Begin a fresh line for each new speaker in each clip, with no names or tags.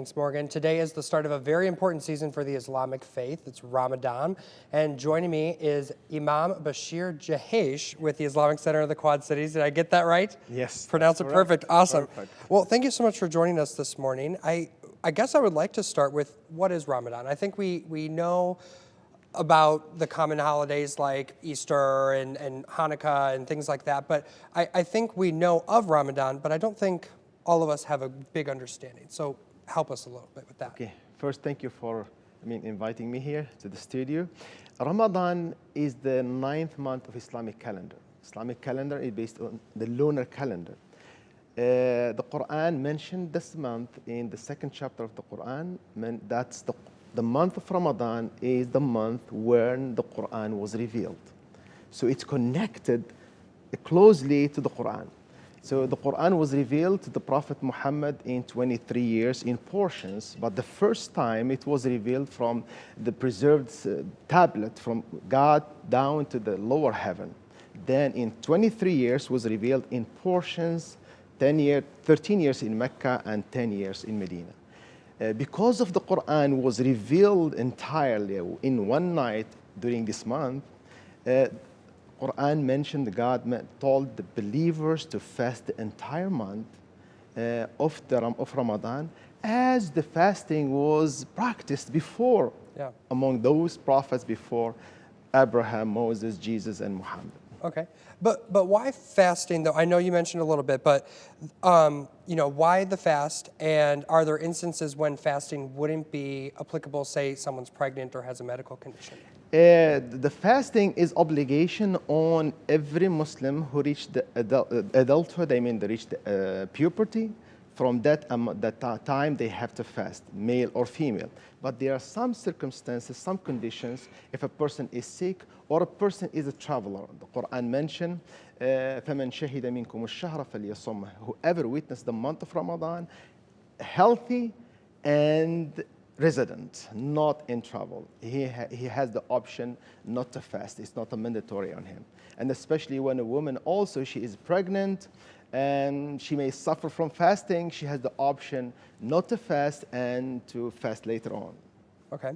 Thanks, Morgan. Today is the start of a very important season for the Islamic faith. It's Ramadan. And joining me is Imam Bashir Jahesh with the Islamic Center of the Quad Cities. Did I get that right?
Yes.
Pronounce it perfect. Awesome.
Perfect.
Well, thank you so much for joining us this morning. I guess I would like to start with what is Ramadan? I think we know about the common holidays like Easter and Hanukkah and things like that, but I think we know of Ramadan, but I don't think all of us have a big understanding. So help us a little bit with that.
Okay. First, thank you for inviting me here to the studio. Ramadan is the 9th month of Islamic calendar. Islamic calendar is based on the lunar calendar. The Quran mentioned this month in the 2nd chapter of the Quran. That's the month of Ramadan is the month when the Quran was revealed. So it's connected closely to the Quran. So the Quran was revealed to the Prophet Muhammad in 23 years in portions, but the first time it was revealed from the preserved tablet from God down to the lower heaven. Then in 23 years was revealed in portions, 13 years in Mecca and 10 years in Medina. Because of the Quran was revealed entirely in one night during this month, Quran mentioned God told the believers to fast the entire month of Ramadan, as the fasting was practiced before among those prophets before Abraham, Moses, Jesus, and Muhammad.
Okay, but why fasting though? I know you mentioned a little bit, but why the fast? And are there instances when fasting wouldn't be applicable? Say someone's pregnant or has a medical condition.
The fasting is obligation on every Muslim who reached the adulthood. They reached puberty. From that time, they have to fast, male or female. But there are some circumstances, some conditions, if a person is sick or a person is a traveler. The Quran mentioned, فَمَنْ شَهِدَ مِنْكُمُ الشَّهْرَ فَلْيَصُمْهُ. Whoever witnessed the month of Ramadan, healthy and resident, not in travel, he has the option not to fast. It's not a mandatory on him. And especially when a woman also, she is pregnant, and she may suffer from fasting, she has the option not to fast and to fast later on.
Okay.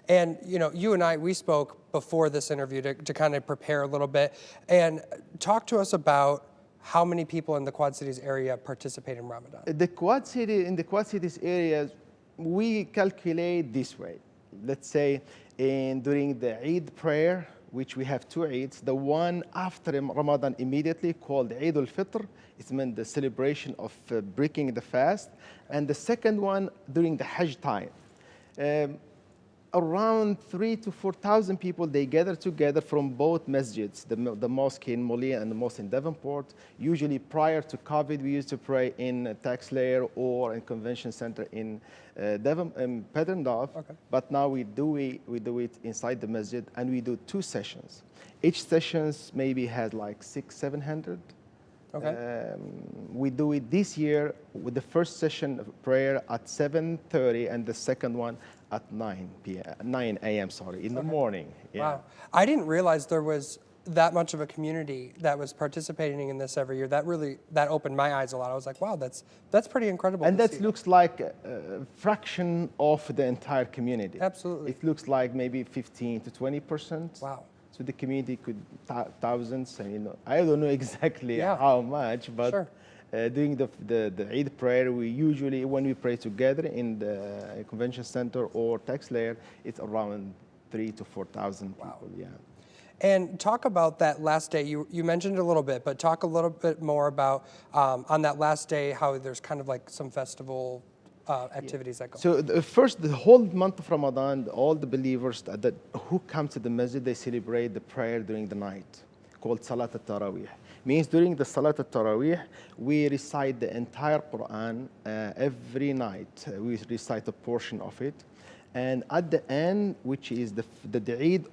And you and I, we spoke before this interview to kind of prepare a little bit. And talk to us about how many people in the Quad Cities area participate in Ramadan.
In the Quad Cities areas, we calculate this way. Let's say during the Eid prayer, which we have two Eids, the one after Ramadan immediately called Eid al-Fitr, it's meant the celebration of breaking the fast, and the second one during the Hajj time. Around 3,000 to 4,000 people, they gather together from both masjids, the mosque in Molia and the mosque in Devonport. Usually prior to COVID, we used to pray in Tax Layer or in Convention Center in Pedendorf. Okay. But now we do it inside the masjid, and we do 2 sessions. Each sessions maybe has like 600-700. Okay. We do it this year with the first session of prayer at 7:30 and the second one at 9 a.m. in the morning. Yeah.
Wow. I didn't realize there was that much of a community that was participating in this every year. That opened my eyes a lot. I was like, wow, that's pretty incredible.
And that looks like a fraction of the entire community.
Absolutely.
It looks like maybe 15 to 20%.
Wow.
So the community could thousands, and I don't know exactly how much, but sure. During the Eid prayer, we usually, when we pray together in the convention center or tax layer, it's around 3,000 to 4,000 people. Wow. Yeah.
And talk about that last day. You mentioned it a little bit, but talk a little bit more about on that last day how there's kind of like some festival activities that go.
So the whole month of Ramadan, all the believers who come to the masjid, they celebrate the prayer during the night, called Salat al-Taraweeh. Means during the Salat al-Taraweeh, we recite the entire Quran every night. We recite a portion of it. And at the end, which is the Eid,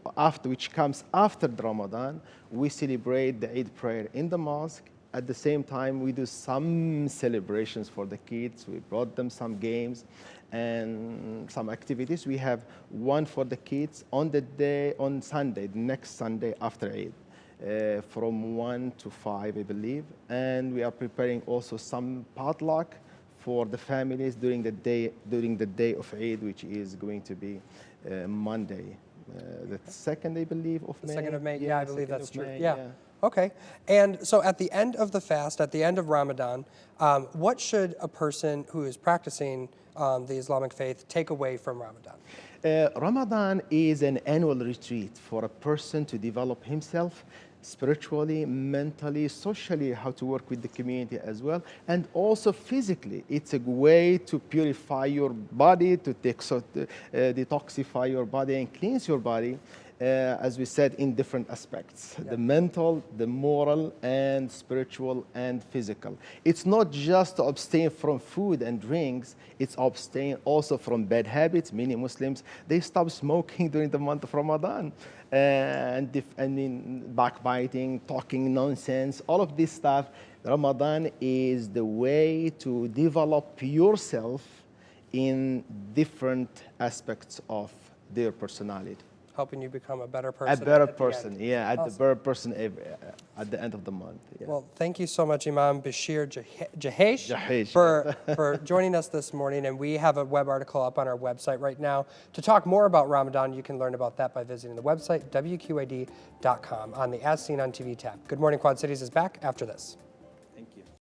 which comes after the Ramadan, we celebrate the Eid prayer in the mosque. At the same time, we do some celebrations for the kids. We brought them some games and some activities. We have one for the kids on Sunday, the next Sunday after Eid, from 1 to 5, I believe. And we are preparing also some potluck for the families during the day of Eid, which is going to be Monday, the 2nd, I believe, of May.
The 2nd of May, yeah, I believe
2nd
that's
of
true.
May,
Yeah. Okay. And so at the end of the fast, at the end of Ramadan, what should a person who is practicing the Islamic faith take away from Ramadan?
Ramadan is an annual retreat for a person to develop himself spiritually, mentally, socially, how to work with the community as well, and also physically. It's a way to purify your body, to detoxify your body and cleanse your body, as we said, in different aspects, the mental, the moral, and spiritual, and physical. It's not just to abstain from food and drinks, it's abstain also from bad habits. Many Muslims, they stop smoking during the month of Ramadan. And backbiting, talking nonsense, all of this stuff. Ramadan is the way to develop yourself in different aspects of their personality.
Helping you become a better person.
A better
at the
person,
end.
yeah,
Awesome.
the better person at the end of the month. Yeah.
Well, thank you so much, Imam Bashir Jahesh, for joining us this morning. And we have a web article up on our website right now. To talk more about Ramadan, you can learn about that by visiting the website, wqad.com, on the As Seen on TV tab. Good Morning Quad Cities is back after this.